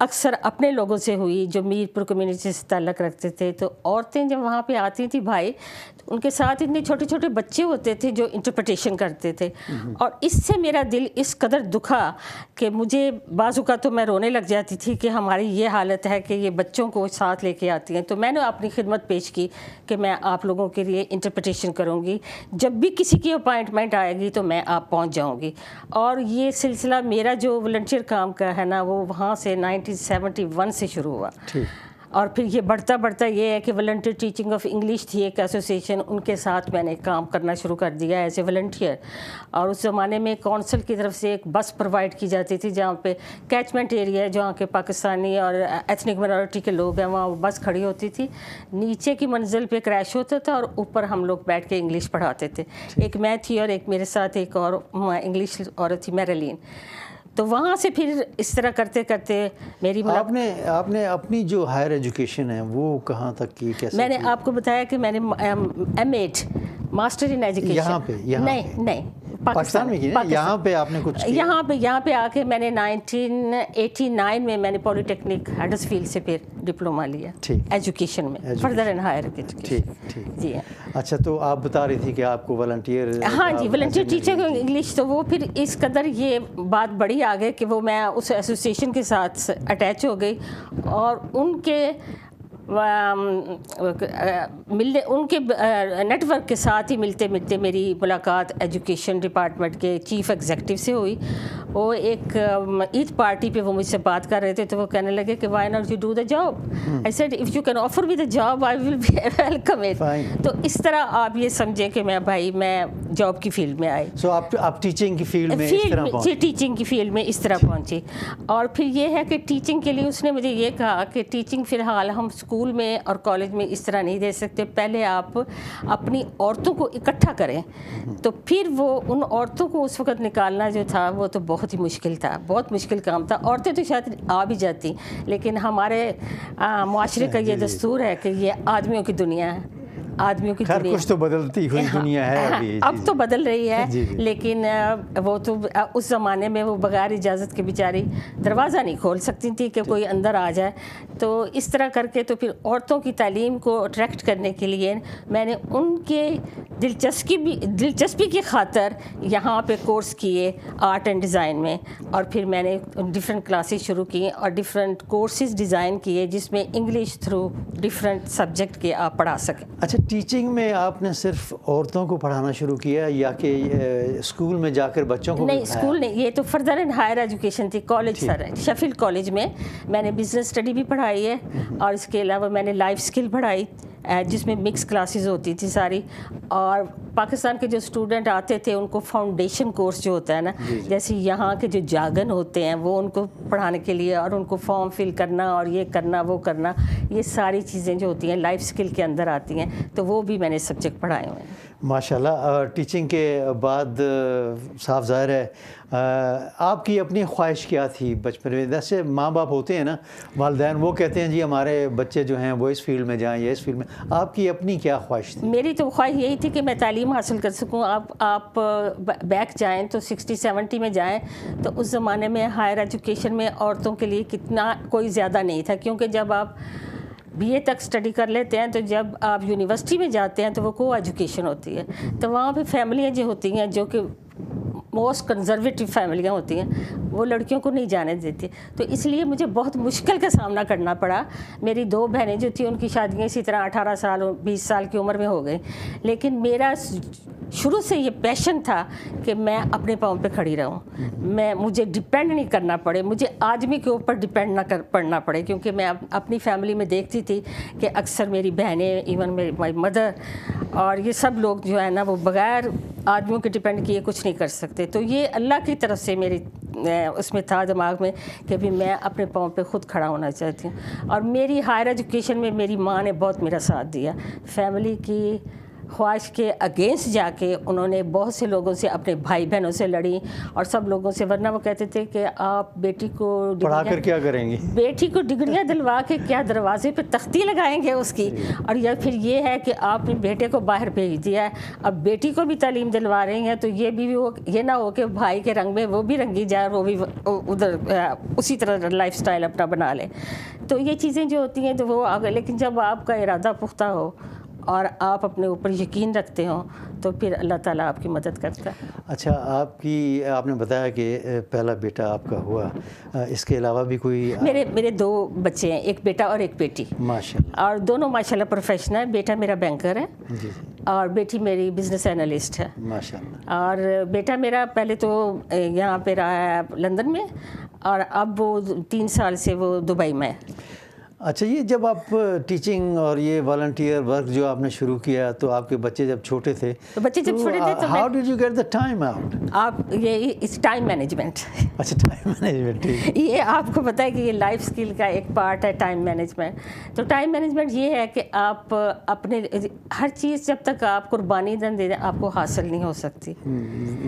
اکثر اپنے لوگوں سے ہوئی جو میر پور کمیونٹی سے تعلق رکھتے تھے. تو عورتیں جب وہاں پہ آتی تھیں بھائی, تو ان کے ساتھ اتنے چھوٹے چھوٹے بچے ہوتے تھے جو انٹرپریٹیشن کرتے تھے, اور اس سے میرا دل اس قدر دکھا کہ مجھے بعض اوقات تو میں رونے لگ جاتی تھی کہ ہماری یہ حالت ہے کہ یہ بچوں کو ساتھ لے کے آتی ہیں. تو میں نے اپنی خدمت پیش کی کہ میں آپ لوگوں کے لیے انٹرپریٹیشن کروں گی, جب بھی کسی کی اپائنٹمنٹ آئے گی تو میں آپ پہنچ جاؤں گی. اور یہ سلسلہ میرا جو والنٹیئر کام کا ہے نا, وہ وہاں سے 1971 سے شروع ہوا. اور پھر یہ بڑھتا بڑھتا یہ ہے کہ والنٹیئر ٹیچنگ آف انگلش تھی ایک ایسوسیشن, ان کے ساتھ میں نے کام کرنا شروع کر دیا ایز اے والنٹیئر. اور اس زمانے میں کونسل کی طرف سے ایک بس پرووائڈ کی جاتی تھی جہاں پہ کیچمنٹ ایریا ہے, جہاں کے پاکستانی اور ایتھنک مائنورٹی کے لوگ ہیں, وہاں بس کھڑی ہوتی تھی, نیچے کی منزل پہ کریش ہوتا تھا اور اوپر ہم لوگ بیٹھ کے انگلش پڑھاتے تھے. ایک میں تھی اور ایک میرے ساتھ ایک اور انگلش عورت تھی, میرلین. تو وہاں سے پھر اس طرح کرتے کرتے میری آپ نے اپنی جو ہائر ایجوکیشن ہے وہ کہاں تک کی, کیسے؟ میں نے آپ کو بتایا کہ میں نے M Ed master in education یہاں پہ نہیں پاکستان میں کی, یہاں پہ آپ نے کچھ یہاں پہ آ کے میں نے 1989 میں نے پولی ٹیکنک ہڈرسفیلڈ سے پھر ڈپلوما لیا ایجوکیشن میں, فردر اینڈ ہائر ایجوکیشن. جی اچھا, تو آپ بتا رہی تھی کہ آپ کو والنٹیئر, ہاں جی, والنٹیئر ٹیچر انگلش. تو وہ پھر اس قدر یہ بات بڑی آ گئی کہ وہ میں اس ایسوسیشن کے ساتھ اٹیچ ہو گئی, اور ان کے ان کے نیٹ ورک کے ساتھ ہی ملتے ملتے میری ملاقات ایجوکیشن ڈپارٹمنٹ کے چیف ایگزیکٹو سے ہوئی. وہ ایک عید پارٹی پہ وہ مجھ سے بات کر رہے تھے, تو وہ کہنے لگے کہ why not you do the job. I said if you can offer me the job I will be welcome it. تو اس طرح آپ یہ سمجھیں کہ میں جاب کی فیلڈ میں آئی. سو آپ ٹیچنگ کی فیلڈ میں اس طرح پہنچی؟ ٹیچنگ کی فیلڈ میں اس طرح پہنچی. اور پھر یہ ہے کہ ٹیچنگ کے لیے اس نے مجھے یہ کہا کہ ٹیچنگ فی الحال ہم اسکول میں اور کالج میں اس طرح نہیں دے سکتے, پہلے آپ اپنی عورتوں کو اکٹھا کریں. تو پھر وہ ان عورتوں کو اس وقت نکالنا جو تھا وہ تو بہت ہی مشکل تھا, بہت مشکل کام تھا. عورتیں تو شاید آ بھی جاتی, لیکن ہمارے معاشرے کا یہ دستور ہے کہ یہ آدمیوں کی دنیا ہے, آدمیوں کی دنیا. کچھ تو بدلتی ہوئی دنیا ہے ابھی, اب تو بدل رہی ہے, لیکن وہ تو اس زمانے میں وہ بغیر اجازت کے بیچاری دروازہ نہیں کھول سکتی تھی کہ کوئی اندر آ جائے. تو اس طرح کر کے تو پھر عورتوں کی تعلیم کو اٹریکٹ کرنے کے لیے میں نے ان کے دلچسپی کی خاطر یہاں پہ کورس کیے آرٹ اینڈ ڈیزائن میں, اور پھر میں نے ڈفرینٹ کلاسز شروع کی اور ڈفرینٹ کورسز ڈیزائن کیے جس میں انگلش تھرو ڈفرینٹ سبجیکٹ کے آپ پڑھا سکیں. اچھا, ٹیچنگ میں آپ نے صرف عورتوں کو پڑھانا شروع کیا یا کہ اسکول میں جا کر بچوں کو؟ نہیں, اسکول نہیں, یہ تو فردر اینڈ ہائر ایجوکیشن تھی. کالج سر شیفیلڈ کالج میں نے بزنس اسٹڈی بھی پڑھائی ہے, اور اس کے علاوہ میں نے لائف اسکل پڑھائی جس میں مکس کلاسز ہوتی تھی ساری. اور پاکستان کے جو اسٹوڈنٹ آتے تھے ان کو فاؤنڈیشن کورس جو ہوتا ہے نا, جیسے یہاں کے جو جاگن ہوتے ہیں وہ ان کو پڑھانے کے لیے, اور ان کو فارم فل کرنا اور یہ کرنا وہ کرنا, یہ ساری چیزیں جو ہوتی ہیں لائف اسکل کے اندر آتی ہیں. تو وہ بھی میں نے سبجیکٹ پڑھائے ہوئے ہیں. ماشاءاللہ. ٹیچنگ کے بعد صاف ظاہر ہے آپ کی اپنی خواہش کیا تھی بچپن میں؟ جیسے ماں باپ ہوتے ہیں نا, والدین, وہ کہتے ہیں جی ہمارے بچے جو ہیں وہ اس فیلڈ میں جائیں یا اس فیلڈ میں. آپ کی اپنی کیا خواہش تھی؟ میری تو خواہش یہی تھی کہ میں تعلیم حاصل کر سکوں. آپ بیک جائیں تو 60-70 میں جائیں تو اس زمانے میں ہائر ایجوکیشن میں عورتوں کے لیے کتنا کوئی زیادہ نہیں تھا, کیونکہ جب آپ بی اے تک اسٹڈی کر لیتے ہیں تو جب آپ یونیورسٹی میں جاتے ہیں تو وہ کو ایجوکیشن ہوتی ہے. تو وہاں پہ فیملیاں جو ہوتی ہیں جو کہ موسٹ کنزرویٹو فیملیاں ہوتی ہیں وہ لڑکیوں کو نہیں جانے دیتی. تو اس لیے مجھے بہت مشکل کا سامنا کرنا پڑا. میری 2 بہنیں جو تھیں ان کی شادیاں اسی طرح 18 سال 20 سال کی عمر میں ہو گئی, لیکن میرا شروع سے یہ پیشن تھا کہ میں اپنے پاؤں پہ کھڑی رہوں, مجھے ڈیپینڈ نہیں کرنا پڑے, مجھے آدمی کے اوپر ڈیپینڈ نہ پڑنا پڑے. کیونکہ میں اپنی فیملی میں دیکھتی تھی کہ اکثر میری بہنیں, ایون مائی مدر اور یہ سب لوگ جو ہے نا وہ بغیر آدمیوں کے ڈیپینڈ کیے کچھ نہیں کر سکتے. تو یہ اللہ کی طرف سے میری اس میں تھا دماغ میں کہ بھی میں اپنے پاؤں پہ خود کھڑا ہونا چاہتی ہوں. اور میری ہائر ایجوکیشن میں میری ماں نے بہت میرا ساتھ دیا. فیملی کی خواہش کے اگینسٹ جا کے انہوں نے بہت سے لوگوں سے، اپنے بھائی بہنوں سے لڑی اور سب لوگوں سے، ورنہ وہ کہتے تھے کہ آپ بیٹی کو پڑھا کر کیا کریں گے، بیٹی کو ڈگریاں دلوا کے کیا دروازے پہ تختی لگائیں گے اس کی، اور یا پھر یہ ہے کہ آپ نے بیٹے کو باہر بھیج دیا ہے، اب بیٹی کو بھی تعلیم دلوا رہی ہیں، تو یہ نہ ہو کہ بھائی کے رنگ میں وہ بھی رنگی جائے، وہ بھی ادھر اسی طرح لائف سٹائل اپنا بنا لے. تو یہ چیزیں جو ہوتی ہیں تو وہ آگے، لیکن جب آپ کا ارادہ پختہ ہو اور آپ اپنے اوپر یقین رکھتے ہوں تو پھر اللہ تعالیٰ آپ کی مدد کرتا ہے. اچھا، آپ نے بتایا کہ پہلا بیٹا آپ کا ہوا، اس کے علاوہ بھی کوئی؟ میرے 2 بچے ہیں، ایک بیٹا اور ایک بیٹی، ماشاءاللہ، اور دونوں ماشاءاللہ پروفیشنل ہے. بیٹا میرا بینکر ہے جی اور بیٹی میری بزنس اینالسٹ ہے. ماشاءاللہ. اور بیٹا میرا پہلے تو یہاں پہ رہا ہے لندن میں، اور اب وہ 3 سال سے وہ دبئی میں ہے. اچھا، یہ جب آپ ٹیچنگ اور یہ والنٹیئر ورک جو آپ نے شروع کیا تو آپ کے بچے جب چھوٹے تھے تو how did you get the time out? آپ یہ اس ٹائم مینجمنٹ. اچھا، ٹائم مینجمنٹ، یہ آپ کو پتہ ہے کہ یہ لائف سکل کا ایک پارٹ ہے ٹائم مینجمنٹ. تو ٹائم مینجمنٹ یہ ہے کہ آپ اپنے ہر چیز جب تک آپ قربانی نہ دے دیں آپ کو حاصل نہیں ہو سکتی.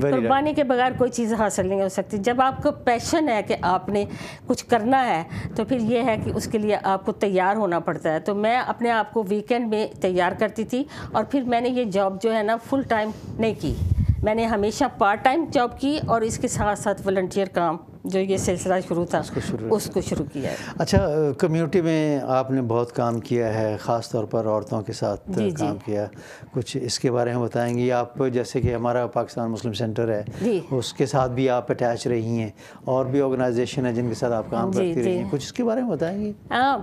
قربانی کے بغیر کوئی چیز حاصل نہیں ہو سکتی. جب آپ کو پیشن ہے کہ آپ نے کچھ کرنا ہے تو پھر یہ ہے کہ اس کے لیے آپ کو تیار ہونا پڑتا ہے. تو میں اپنے آپ کو ویکینڈ میں تیار کرتی تھی، اور پھر میں نے یہ جاب جو ہے نا فل ٹائم نہیں کی، میں نے ہمیشہ پارٹ ٹائم جاب کی اور اس کے ساتھ ساتھ والنٹیئر کام جو یہ سلسلہ شروع تھا اس کو شروع کیا ہے. اچھا، کمیونٹی میں آپ نے بہت کام کیا ہے، خاص طور پر عورتوں کے ساتھ کام کیا، کچھ اس کے بارے میں بتائیں گی آپ؟ جیسے کہ ہمارا پاکستان مسلم سینٹر ہے، اس کے ساتھ بھی آپ اٹیچ رہی ہیں، اور بھی آرگنائزیشن ہے جن کے ساتھ آپ کام کرتی رہی ہیں، کچھ اس کے بارے میں بتائیں گی؟ ہاں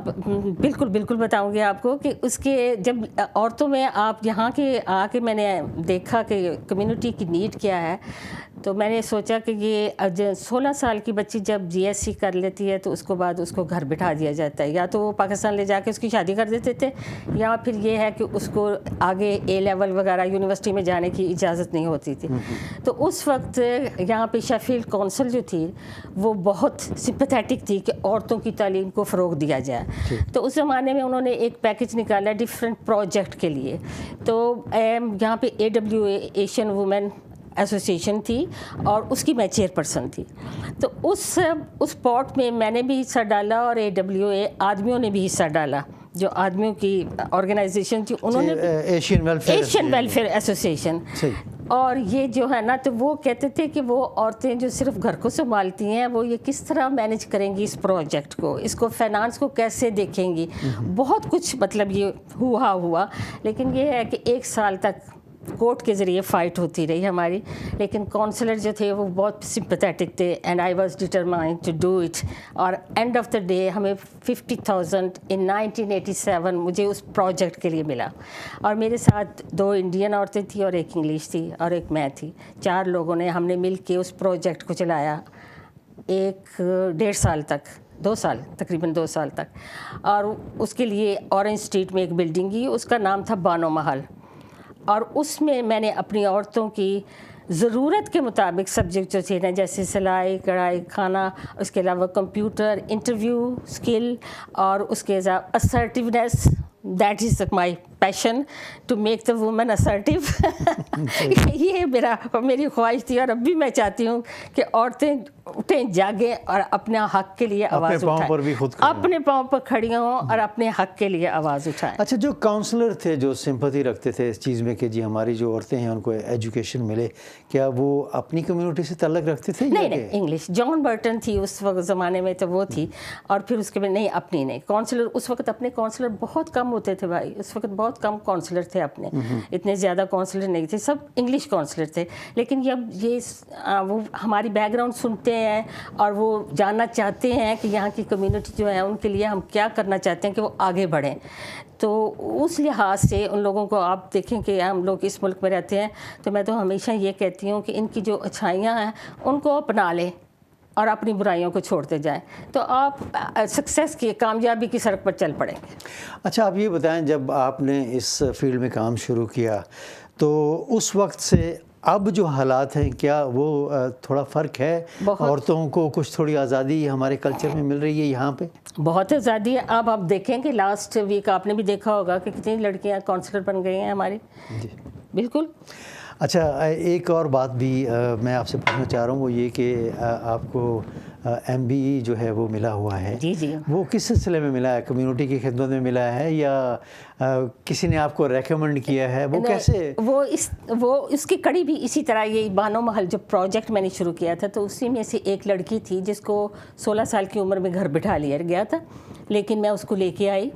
بالکل بتاؤں گی آپ کو کہ اس کے جب عورتوں میں آپ یہاں کے آ کے میں نے دیکھا کہ کمیونٹی کی نیڈ کیا ہے، تو میں نے سوچا کہ یہ 16 سال کی بچی جب جی ایس سی کر لیتی ہے تو اس کو بعد اس کو گھر بٹھا دیا جاتا ہے، یا تو وہ پاکستان لے جا کے اس کی شادی کر دیتے تھے، یا پھر یہ ہے کہ اس کو آگے اے لیول وغیرہ یونیورسٹی میں جانے کی اجازت نہیں ہوتی تھی. تو اس وقت یہاں پہ شیفیلڈ کونسل جو تھی وہ بہت سمپیتھیٹک تھی کہ عورتوں کی تعلیم کو فروغ دیا جائے. تو اس زمانے میں انہوں نے ایک پیکج نکالا ڈفرینٹ پروجیکٹ کے لیے. تو یہاں پہ AWA ایشین وومن ایسوسیشن تھی اور اس کی میں چیئر پرسن تھی. تو اس پورٹ میں نے بھی حصہ ڈالا اور AWA آدمیوں نے بھی حصہ ڈالا، جو آدمیوں کی آرگنائزیشن تھی انہوں نے ایشین ویلفیئر ایسوسیشن. اور یہ جو ہے نا تو وہ کہتے تھے کہ وہ عورتیں جو صرف گھر کو سنبھالتی ہیں وہ یہ کس طرح مینیج کریں گی اس پروجیکٹ کو، اس کو فائنانس کو کیسے دیکھیں گی. بہت کچھ مطلب یہ ہوا، لیکن یہ ہے کہ 1 سال تک کورٹ کے ذریعے فائٹ ہوتی رہی ہماری، لیکن کونسلر جو تھے وہ بہت سمپیتھیٹک تھے and I was determined to do it. اور اینڈ آف دا ڈے ہمیں 50,000 ان 1987 مجھے اس پروجیکٹ کے لیے ملا. اور میرے ساتھ 2 انڈین عورتیں تھیں اور 1 انگلش تھی اور 1 میں تھی. 4 لوگوں نے ہم نے مل کے اس پروجیکٹ کو چلایا 1.5 سال تک، 2 سال تقریباً 2 سال تک. اور اس کے لیے اورنج اسٹریٹ میں ایک بلڈنگ کی، اس کا نام تھا بانو محل. اور اس میں نے اپنی عورتوں کی ضرورت کے مطابق سبجیکٹ جو تھے نا، جیسے سلائی کڑھائی کھانا، اس کے علاوہ کمپیوٹر انٹرویو اسکل، اور اس کے علاوہ assertiveness, that is my passion to make the woman assertive. یہ میری خواہش تھی اور اب بھی میں چاہتی ہوں کہ عورتیں اٹھیں، جاگیں اور اپنے حق کے لیے آواز اٹھائیں، اپنے پاؤں پر کھڑی ہوں اور اپنے حق کے لیے آواز اٹھائیں. اچھا، جو کاؤنسلر تھے جو سمپتھی رکھتے تھے اس چیز میں کہ جی ہماری جو عورتیں ہیں ان کو ایجوکیشن ملے، کیا وہ اپنی کمیونٹی سے تعلق رکھتے تھے؟ نہیں، انگلش جان برٹن تھی اس وقت زمانے میں تو وہ تھی، اور پھر اس کے بعد نہیں اپنی نہیں. کاؤنسلر اس وقت اپنے کاؤنسلر بہت کم ہوتے تھے بھائی، اس وقت بہت کم کاؤنسلر تھے اپنے، اتنے زیادہ کاؤنسلر نہیں تھے، سب انگلش کاؤنسلر تھے. لیکن جب وہ ہماری بیک گراؤنڈ سنتے ہیں اور وہ جاننا چاہتے ہیں کہ یہاں کی کمیونٹی جو ہے ان کے لیے ہم کیا کرنا چاہتے ہیں کہ وہ آگے بڑھیں، تو اس لحاظ سے ان لوگوں کو آپ دیکھیں کہ ہم لوگ اس ملک میں رہتے ہیں تو میں تو ہمیشہ یہ کہتی ہوں کہ ان کی جو اچھائیاں ہیں ان کو اپنا لیں اور اپنی برائیوں کو چھوڑتے جائیں تو آپ سکسیس کی کامیابی کی سڑک پر چل پڑیں گے. اچھا، آپ یہ بتائیں جب آپ نے اس فیلڈ میں کام شروع کیا تو اس وقت سے اب جو حالات ہیں کیا وہ تھوڑا فرق ہے؟ عورتوں کو کچھ تھوڑی آزادی ہمارے کلچر میں مل رہی ہے یہاں پہ؟ بہت آزادی ہے. اب آپ دیکھیں کہ لاسٹ ویک آپ نے بھی دیکھا ہوگا کہ کتنی لڑکیاں کاؤنسلر بن گئی ہیں ہماری. بالکل. اچھا ایک اور بات بھی میں آپ سے پوچھنا چاہ رہا ہوں، وہ یہ کہ آپ کو MBE جو ہے وہ ملا ہوا ہے. جی جی. وہ کس سلسلے میں ملا ہے؟ کمیونٹی کی خدمت میں ملا ہے یا کسی نے آپ کو ریکمنڈ کیا ہے؟ وہ کیسے؟ وہ اس کی کڑی بھی اسی طرح، یہ بانو محل جو پروجیکٹ میں نے شروع کیا تھا تو اسی میں سے ایک لڑکی تھی جس کو 16 سال کی عمر میں گھر بٹھا لیا گیا تھا، لیکن میں اس کو لے کے آئی.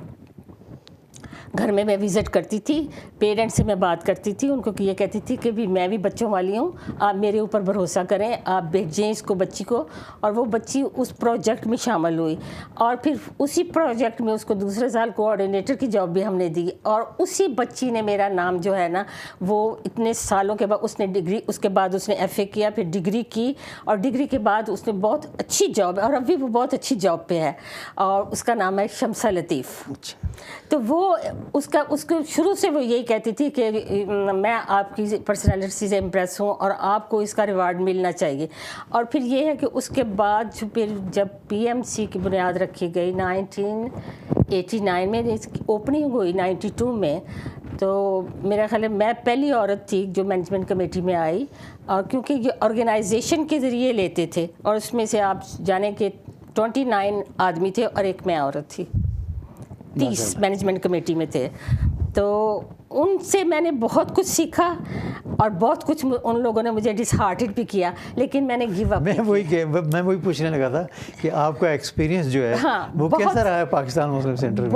گھر میں وزٹ کرتی تھی، پیرنٹس سے میں بات کرتی تھی، ان کو یہ کہتی تھی کہ بھی میں بھی بچوں والی ہوں، آپ میرے اوپر بھروسہ کریں، آپ بھیجیں اس کو بچی کو. اور وہ بچی اس پروجیکٹ میں شامل ہوئی اور پھر اسی پروجیکٹ میں اس کو دوسرے سال کوآرڈینیٹر کی جاب بھی ہم نے دی. اور اسی بچی نے میرا نام جو ہے نا وہ اتنے سالوں کے بعد اس نے ڈگری، اس کے بعد اس نے FA کیا، پھر ڈگری کی، اور ڈگری کے بعد اس نے بہت اچھی جاب، اور ابھی وہ بہت اچھی جاب پہ ہے، اور اس کا نام ہے شمسہ لطیف. تو وہ اس کو شروع سے وہ یہی کہتی تھی کہ میں آپ کی پرسنالٹی سے امپریس ہوں اور آپ کو اس کا ریوارڈ ملنا چاہیے. اور پھر یہ ہے کہ اس کے بعد پھر جب PMC کی بنیاد رکھی گئی 1989 میں، اس کی اوپننگ ہوئی 92 میں، تو میرا خیال ہے میں پہلی عورت تھی جو مینجمنٹ کمیٹی میں آئی. اور کیونکہ یہ آرگنائزیشن کے ذریعے لیتے تھے، اور اس میں سے آپ جانیں کہ 29 آدمی تھے اور ایک میں عورت تھی، 30 مینجمنٹ کمیٹی میں تھے. تو ان سے میں نے بہت کچھ سیکھا اور بہت کچھ ان لوگوں نے مجھے ڈس ہارٹڈ بھی کیا، لیکن میں نے گیو اپ. میں وہی پوچھنے لگا تھا کہ آپ کا ایکسپیرینس جو ہے وہ کیسا رہا ہے پاکستان مسلم سینٹر میں؟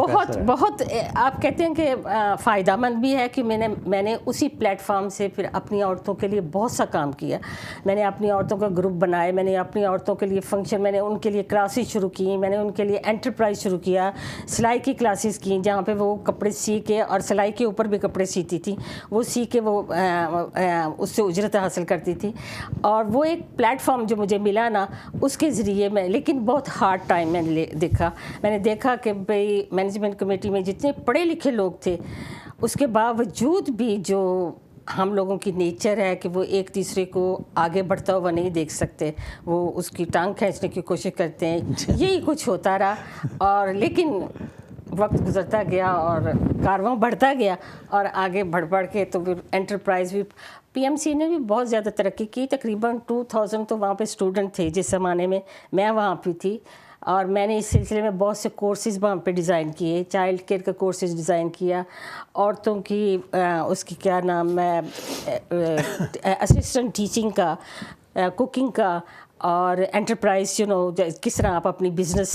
بہت آپ کہتے ہیں کہ فائدہ مند بھی ہے کہ میں نے اسی پلیٹ فارم سے پھر اپنی عورتوں کے لیے بہت سا کام کیا. میں نے اپنی عورتوں کا گروپ بنائے، میں نے اپنی عورتوں کے لیے فنکشن، میں نے ان کے لیے کلاسز شروع کی، میں نے ان کے لیے انٹرپرائز شروع کیا، سلائی کی کلاسز کی جہاں پہ وہ کپڑے سی کے، اور سلائی کے اوپر بھی کپڑے سیتی تھی، وہ سی کے وہ اس سے اجرت حاصل کرتی تھی. اور وہ ایک پلیٹ فارم جو مجھے ملا نا، اس کے ذریعے میں، لیکن بہت ہارڈ ٹائم میں نے دیکھا کہ بھئی مینجمنٹ کمیٹی میں جتنے پڑھے لکھے لوگ تھے، اس کے باوجود بھی جو ہم لوگوں کی نیچر ہے کہ وہ ایک دوسرے کو آگے بڑھتا ہوا نہیں دیکھ سکتے، وہ اس کی ٹانگ کھینچنے کی کوشش کرتے ہیں. یہی کچھ ہوتا رہا. اور لیکن وقت گزرتا گیا اور کارواں بڑھتا گیا، اور آگے بڑھ کے تو پھر انٹرپرائز بھی، PMC نے بھی بہت زیادہ ترقی کی. تقریباً 2000 تو وہاں پہ اسٹوڈنٹ تھے جس زمانے میں وہاں پہ تھی. اور میں نے اس سلسلے میں بہت سے کورسز وہاں پہ ڈیزائن کیے، چائلڈ کیئر کا کورسز ڈیزائن کیا، عورتوں کی اس کی کیا نام ہے اسسٹنٹ ٹیچنگ کا، کوکنگ کا، اور انٹرپرائز کس طرح آپ اپنی بزنس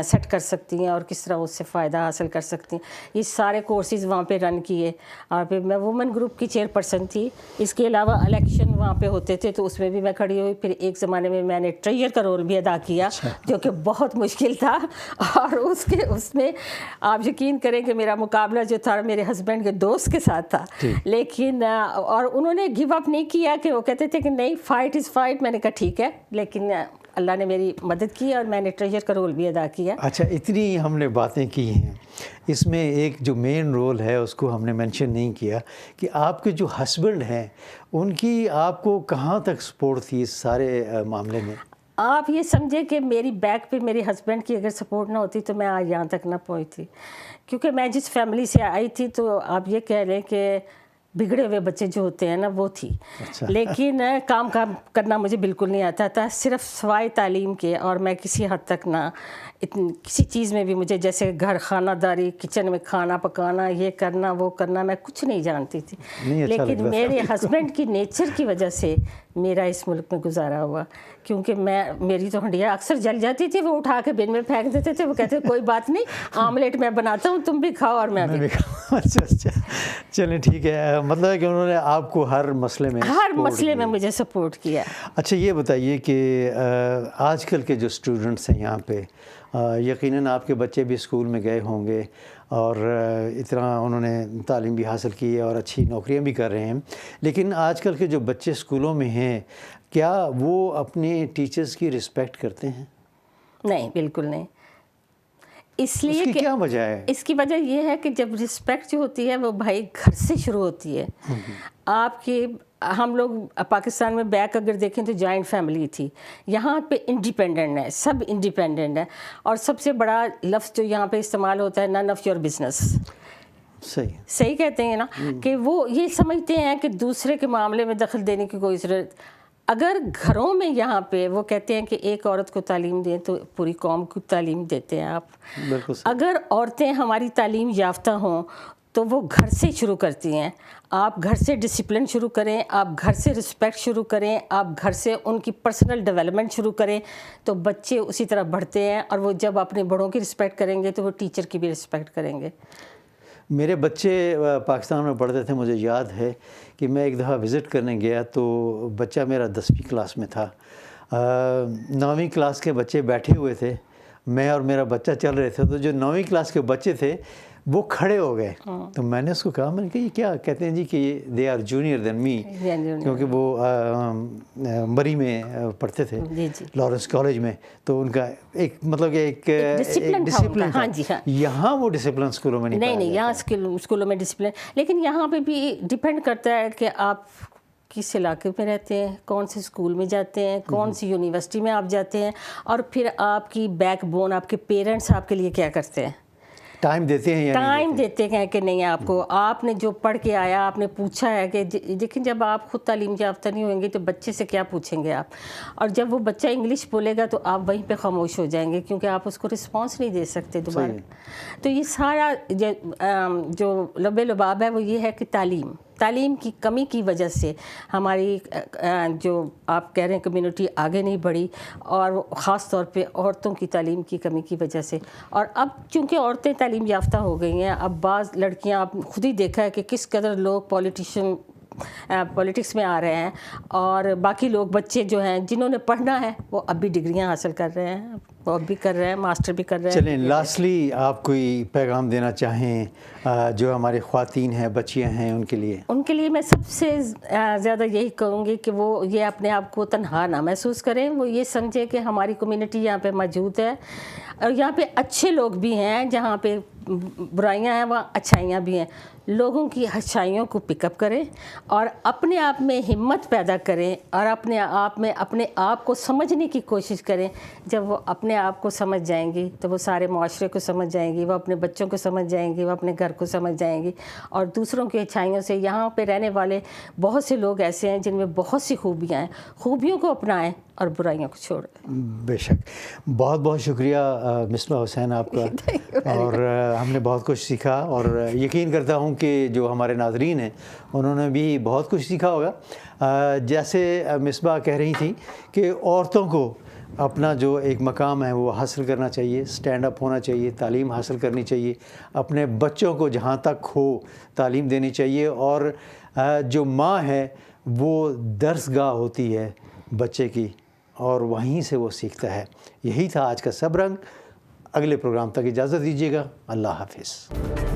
سیٹ کر سکتی ہیں اور کس طرح اس سے فائدہ حاصل کر سکتی ہیں، یہ سارے کورسز وہاں پہ رن کیے. اور پھر میں وومن گروپ کی چیئر پرسن تھی. اس کے علاوہ الیکشن وہاں پہ ہوتے تھے تو اس میں بھی میں کھڑی ہوئی. پھر ایک زمانے میں نے ٹریجر کا رول بھی ادا کیا جو کہ بہت مشکل تھا. اور اس میں آپ یقین کریں کہ میرا مقابلہ جو تھا میرے ہسبینڈ کے دوست کے ساتھ تھا، لیکن اور انہوں نے گیو اپ نہیں کیا، کہ وہ کہتے تھے کہ نہیں، فائٹ از فائٹ. میں نے کہا ٹھیک ہے، لیکن اللہ نے میری مدد کی اور میں نے ٹریجر کا رول بھی ادا کیا. اچھا، اتنی ہم نے باتیں کی ہیں، اس میں ایک جو مین رول ہے اس کو ہم نے مینشن نہیں کیا کہ آپ کے جو ہسبینڈ ہیں ان کی آپ کو کہاں تک سپورٹ تھی اس سارے معاملے میں؟ آپ یہ سمجھیں کہ میری بیک پہ میرے ہسبینڈ کی اگر سپورٹ نہ ہوتی تو میں آج یہاں تک نہ پہنچتی، کیونکہ میں جس فیملی سے آئی تھی تو آپ یہ کہہ لیں کہ بگڑے ہوئے بچے جو ہوتے ہیں نا وہ تھی. لیکن کام کرنا مجھے بالکل نہیں آتا تھا، صرف سوائے تعلیم کے. اور میں کسی حد تک نہ کسی چیز میں بھی، مجھے جیسے گھر خانہ داری، کچن میں کھانا پکانا، یہ کرنا وہ کرنا، میں کچھ نہیں جانتی تھی. لیکن میرے ہسبینڈ کی نیچر کی وجہ سے میرا اس ملک میں گزارا ہوا، کیونکہ میری تو ہنڈیاں اکثر جل جاتی تھی، وہ اٹھا کے بن میں پھینک دیتے تھے. وہ کہتے کوئی بات نہیں، آملیٹ میں بناتا ہوں، تم بھی کھاؤ اور میں بھی کھاؤں. اچھا، چلیں ٹھیک ہے. مطلب ہے کہ انہوں نے آپ کو ہر مسئلے میں مجھے سپورٹ کیا. اچھا، یہ بتائیے کہ آج کل کے جو اسٹوڈنٹس ہیں یہاں پہ، یقیناً آپ کے بچے بھی اسکول میں گئے ہوں گے اور اتنا انہوں نے تعلیم بھی حاصل کی ہے اور اچھی نوکریاں بھی کر رہے ہیں، لیکن آج کل کے جو بچے اسکولوں میں ہیں کیا وہ اپنے ٹیچرز کی رسپیکٹ کرتے ہیں؟ نہیں، بالکل نہیں. اس لیے کہ کیا وجہ ہے؟ اس کی وجہ یہ ہے کہ جب رسپیکٹ جو ہوتی ہے وہ بھائی گھر سے شروع ہوتی ہے. آپ کی ہم لوگ پاکستان میں بیک اگر دیکھیں تو جوائنٹ فیملی تھی، یہاں پہ انڈیپینڈنٹ ہے، سب انڈیپینڈنٹ ہے. اور سب سے بڑا لفظ جو یہاں پہ استعمال ہوتا ہے، نن آف یور بزنس. صحیح کہتے ہیں نا کہ وہ یہ سمجھتے ہیں کہ دوسرے کے معاملے میں دخل دینے کی کوئی ضرورت. اگر گھروں میں یہاں پہ وہ کہتے ہیں کہ ایک عورت کو تعلیم دیں تو پوری قوم کو تعلیم دیتے ہیں آپ. اگر عورتیں ہماری تعلیم یافتہ ہوں تو وہ گھر سے شروع کرتی ہیں. آپ گھر سے ڈسپلن شروع کریں, آپ گھر سے رسپیکٹ شروع کریں, آپ گھر سے ان کی پرسنل ڈیولپمنٹ شروع کریں تو بچے اسی طرح بڑھتے ہیں, اور وہ جب اپنے بڑوں کی رسپیکٹ کریں گے تو وہ ٹیچر کی بھی رسپیکٹ کریں گے. میرے بچے پاکستان میں پڑھتے تھے, مجھے یاد ہے کہ میں ایک دفعہ وزٹ کرنے گیا تو بچہ میرا 10ویں کلاس میں تھا. 9ویں کلاس کے بچے بیٹھے ہوئے تھے, میں اور میرا بچہ چل رہے تھے, تو جو 9ویں کلاس کے بچے تھے وہ کھڑے ہو گئے. تو میں نے اس کو کہا, میں نے کہا یہ کیا؟ کہتے ہیں جی کہ دے آر جونیئر دین می, کیونکہ وہ مری میں پڑھتے تھے, لارنس کالج میں. تو ان کا ایک مطلب کہ ایک ڈسپلن تھا. یہاں وہ ڈسپلن اسکولوں میں نہیں, یہاں اسکولوں میں ڈسپلن, لیکن یہاں پہ بھی ڈپینڈ کرتا ہے کہ آپ کس علاقے میں رہتے ہیں, کون سے اسکول میں جاتے ہیں, کون سی یونیورسٹی میں آپ جاتے ہیں, اور پھر آپ کی بیک بون, آپ کے پیرنٹس آپ کے لیے کیا کرتے ہیں. ٹائم دیتے ہیں یا ٹائم دیتے ہیں کہ نہیں. آپ کو, آپ نے جو پڑھ کے آیا, آپ نے پوچھا ہے کہ دیکھیں جب آپ خود تعلیم یافتہ نہیں ہوئیں گے تو بچے سے کیا پوچھیں گے آپ, اور جب وہ بچہ انگلش بولے گا تو آپ وہیں پہ خاموش ہو جائیں گے کیونکہ آپ اس کو رسپانس نہیں دے سکتے دوبارہ. تو یہ سارا جو لب لباب ہے وہ یہ ہے کہ تعلیم کی کمی کی وجہ سے ہماری جو آپ کہہ رہے ہیں کمیونٹی آگے نہیں بڑھی, اور خاص طور پہ عورتوں کی تعلیم کی کمی کی وجہ سے. اور اب چونکہ عورتیں تعلیم یافتہ ہو گئی ہیں, اب بعض لڑکیاں, آپ خود ہی دیکھا ہے کہ کس قدر لوگ پولیٹکس میں آ رہے ہیں, اور باقی لوگ بچے جو ہیں جنہوں نے پڑھنا ہے وہ اب بھی ڈگریاں حاصل کر رہے ہیں, وہ اب بھی کر رہے ہیں, ماسٹر بھی کر رہے ہیں. چلیں لاسٹلی آپ کوئی پیغام دینا چاہیں جو ہماری خواتین ہیں, بچیاں ہیں, ان کے لیے؟ ان کے لیے میں سب سے زیادہ یہی کہوں گی کہ وہ یہ اپنے آپ کو تنہا نہ محسوس کریں. وہ یہ سمجھیں کہ ہماری کمیونٹی یہاں پہ موجود ہے, اور یہاں پہ اچھے لوگ بھی ہیں, جہاں پہ برائیاں ہیں وہاں اچھائیاں بھی ہیں. لوگوں کی اچھائیوں کو پک اپ کریں اور اپنے آپ میں ہمت پیدا کریں, اور اپنے آپ کو سمجھنے کی کوشش کریں. جب وہ اپنے آپ کو سمجھ جائیں گی تو وہ سارے معاشرے کو سمجھ جائیں گی, وہ اپنے بچوں کو سمجھ جائیں گی, وہ اپنے گھر کو سمجھ جائیں گی, اور دوسروں کی اچھائیوں سے. یہاں پہ رہنے والے بہت سے لوگ ایسے ہیں جن میں بہت سی خوبیاں ہیں, خوبیوں کو اپنائیں اور برائیوں کو چھوڑیں. بے شک. بہت بہت شکریہ مصباح حسین آپ کا, اور ہم نے بہت کچھ سیکھا, اور یقین کرتا ہوں کہ جو ہمارے ناظرین ہیں انہوں نے بھی بہت کچھ سیکھا ہوگا. جیسے مصباح کہہ رہی تھی کہ عورتوں کو اپنا جو ایک مقام ہے وہ حاصل کرنا چاہیے, اسٹینڈ اپ ہونا چاہیے, تعلیم حاصل کرنی چاہیے, اپنے بچوں کو جہاں تک ہو تعلیم دینی چاہیے, اور جو ماں ہے وہ درس گاہ ہوتی ہے بچے کی, اور وہیں سے وہ سیکھتا ہے. یہی تھا آج کا سب رنگ. اگلے پروگرام تک اجازت دیجیے گا. اللہ حافظ.